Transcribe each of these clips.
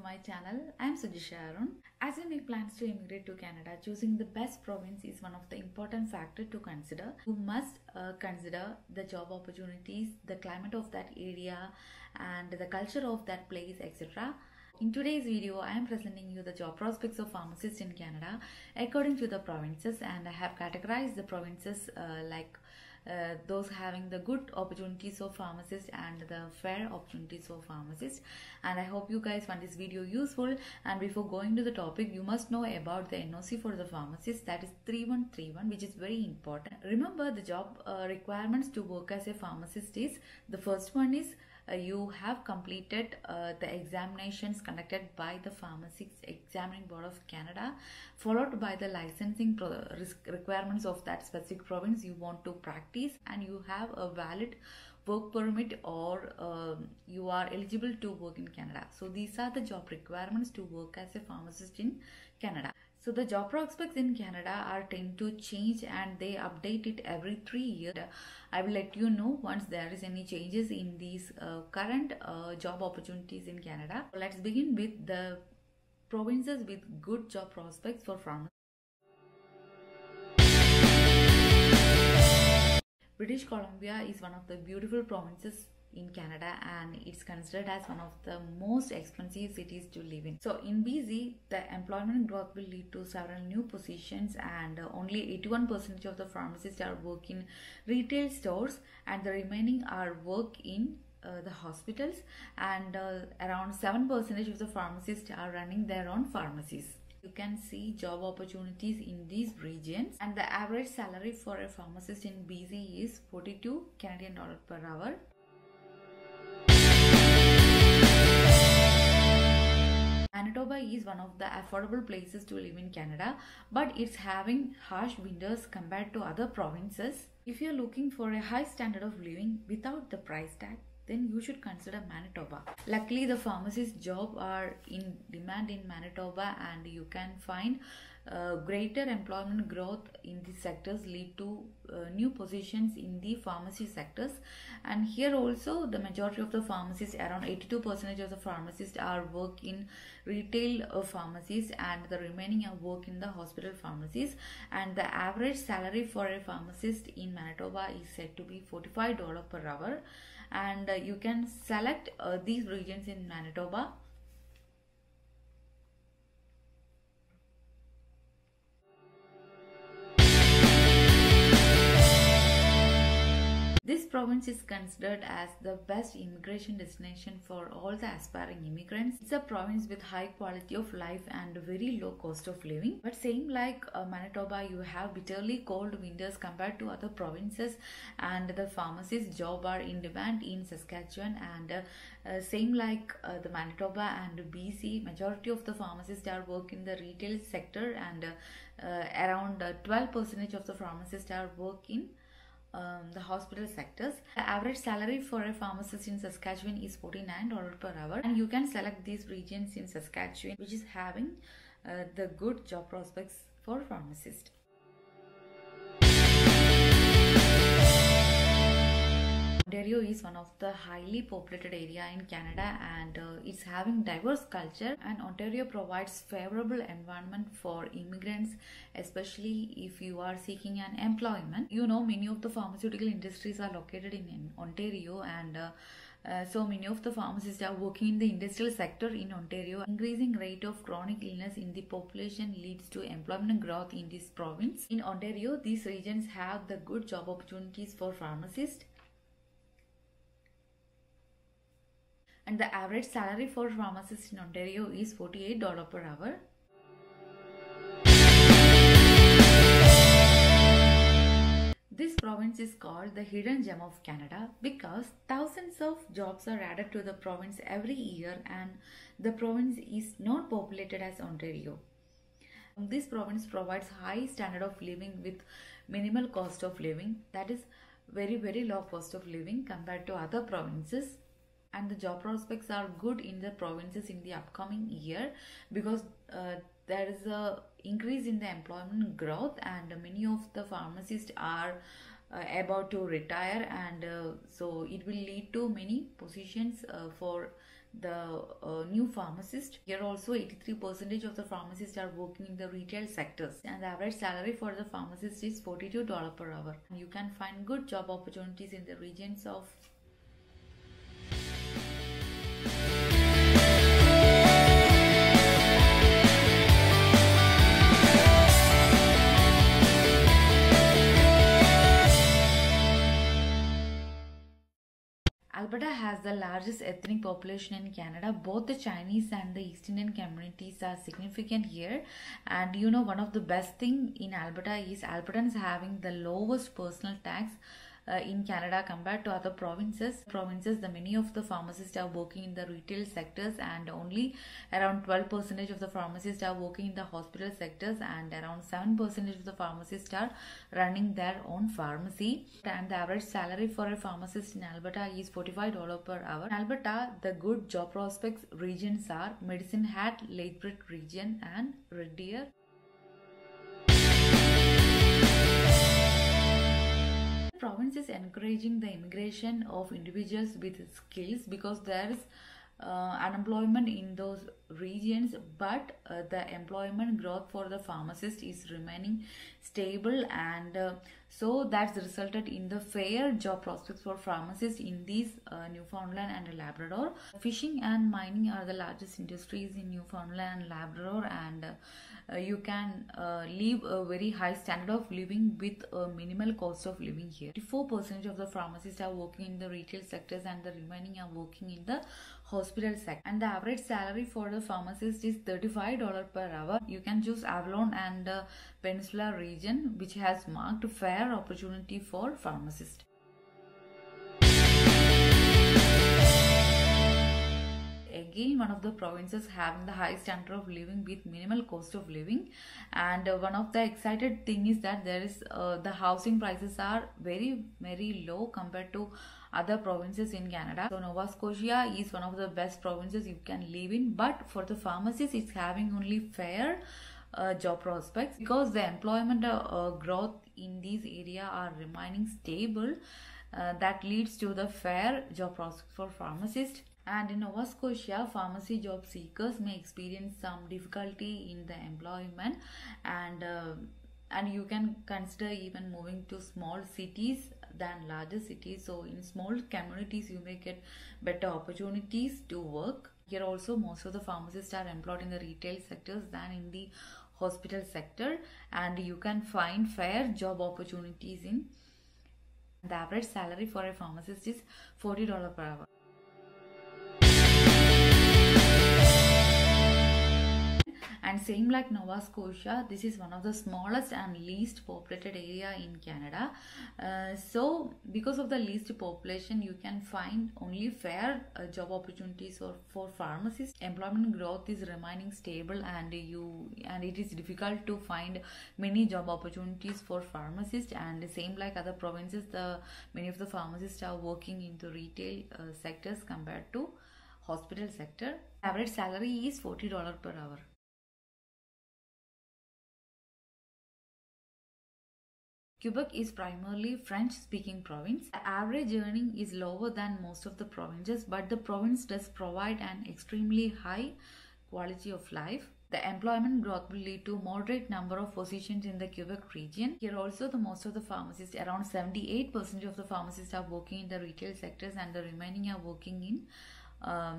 my channel. I am Sujisha Arun. As you make plans to immigrate to Canada, choosing the best province is one of the important factors to consider. You must consider the job opportunities, the climate of that area, and the culture of that place, etc. In today's video, I am presenting you the job prospects of pharmacists in Canada according to the provinces, and I have categorized the provinces those having the good opportunities for pharmacists and the fair opportunities for pharmacists. And I hope you guys find this video useful. And before going to the topic, you must know about the NOC for the pharmacist, that is 3131, which is very important. Remember, the job requirements to work as a pharmacist is, the first one is you have completed the examinations conducted by the Pharmacists Examining Board of Canada, followed by the licensing requirements of that specific province you want to practice, and you have a valid work permit, or you are eligible to work in Canada. So these are the job requirements to work as a pharmacist in Canada. So the job prospects in Canada are tend to change, and they update it every 3 years. I will let you know once there is any changes in these current job opportunities in Canada. So let's begin with the provinces with good job prospects for pharmacists. British Columbia is one of the beautiful provinces in Canada, and it's considered as one of the most expensive cities to live in. So in BC, the employment growth will lead to several new positions, and only 81% of the pharmacists are work in retail stores, and the remaining are work in the hospitals, and around 7% of the pharmacists are running their own pharmacies. You can see job opportunities in these regions, and the average salary for a pharmacist in BC is 42 Canadian dollars per hour. Manitoba is one of the affordable places to live in Canada, but it's having harsh winters compared to other provinces. If you're looking for a high standard of living without the price tag, then you should consider Manitoba. Luckily, the pharmacist jobs are in demand in Manitoba, and you can find greater employment growth in these sectors lead to new positions in the pharmacy sectors. And here also, the majority of the pharmacists, around 82% of the pharmacists, are work in retail pharmacies, and the remaining are work in the hospital pharmacies. And the average salary for a pharmacist in Manitoba is said to be $45 per hour. And you can select these regions in Manitoba. This province is considered as the best immigration destination for all the aspiring immigrants. It's a province with high quality of life and very low cost of living. But same like Manitoba, you have bitterly cold winters compared to other provinces, and the pharmacist job are in demand in Saskatchewan, and same like the Manitoba and BC, majority of the pharmacists are work in the retail sector, and around 12% of the pharmacists are work in the hospital sectors. The average salary for a pharmacist in Saskatchewan is $49 per hour, and you can select these regions in Saskatchewan which is having the good job prospects for pharmacists. Ontario is one of the highly populated area in Canada, and it's having diverse culture, and Ontario provides favorable environment for immigrants, especially if you are seeking an employment. You know, many of the pharmaceutical industries are located in Ontario, and so many of the pharmacists are working in the industrial sector in Ontario. Increasing rate of chronic illness in the population leads to employment growth in this province. In Ontario, these regions have the good job opportunities for pharmacists, and the average salary for pharmacists in Ontario is $48 per hour. This province is called the hidden gem of Canada because thousands of jobs are added to the province every year, and the province is not populated as Ontario. This province provides high standard of living with minimal cost of living, that is very low cost of living compared to other provinces. And the job prospects are good in the provinces in the upcoming year because there is a increase in the employment growth, and many of the pharmacists are about to retire, and so it will lead to many positions for the new pharmacist. Here also 83% of the pharmacists are working in the retail sectors, and the average salary for the pharmacist is $42 per hour. You can find good job opportunities in the regions of Alberta has the largest ethnic population in Canada. Both the Chinese and the East Indian communities are significant here. And you know, one of the best thing in Alberta is Albertans having the lowest personal tax in Canada compared to other provinces. The many of the pharmacists are working in the retail sectors, and only around 12% of the pharmacists are working in the hospital sectors, and around 7% of the pharmacists are running their own pharmacy. And the average salary for a pharmacist in Alberta is $45 per hour. In Alberta, the good job prospects regions are Medicine Hat, Lethbridge region, and Red Deer. The province is encouraging the immigration of individuals with skills because there is unemployment in those regions, but the employment growth for the pharmacist is remaining stable, and so that's resulted in the fair job prospects for pharmacists in these Newfoundland and Labrador. Fishing and mining are the largest industries in Newfoundland and Labrador, and you can live a very high standard of living with a minimal cost of living here. 54% of the pharmacists are working in the retail sectors, and the remaining are working in the hospital sector. And the average salary for the pharmacist is $35 per hour. You can choose Avalon and the Peninsula region, which has marked fair opportunity for pharmacists. Again, one of the provinces having the high standard of living with minimal cost of living, and one of the excited thing is that there is the housing prices are very low compared to other provinces in Canada. So Nova Scotia is one of the best provinces you can live in, but for the pharmacists it's having only fair job prospects because the employment growth in these area are remaining stable. That leads to the fair job prospects for pharmacists. And in Nova Scotia, pharmacy job seekers may experience some difficulty in the employment, and you can consider even moving to small cities than larger cities. So in small communities you may get better opportunities to work. Here also most of the pharmacists are employed in the retail sectors than in the hospital sector, and you can find fair job opportunities in. The average salary for a pharmacist is $40 per hour. And same like Nova Scotia, this is one of the smallest and least populated area in Canada. So because of the least population, you can find only fair job opportunities for pharmacists. Employment growth is remaining stable, and it is difficult to find many job opportunities for pharmacists. And same like other provinces, many of the pharmacists are working into retail sectors compared to hospital sector. Average salary is $40 per hour. Quebec is primarily French-speaking province. The average earning is lower than most of the provinces, but the province does provide an extremely high quality of life. The employment growth will lead to moderate number of positions in the Quebec region. Here also most of the pharmacists, around 78% of the pharmacists are working in the retail sectors, and the remaining are working in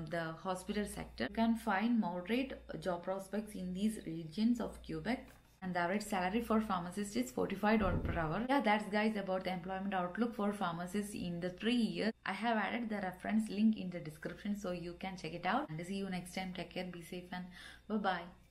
the hospital sector. You can find moderate job prospects in these regions of Quebec. And the average salary for pharmacists is $45 per hour. Yeah, that's guys about the employment outlook for pharmacists in the 3 years. I have added the reference link in the description so you can check it out. And see you next time. Take care, be safe, and bye-bye.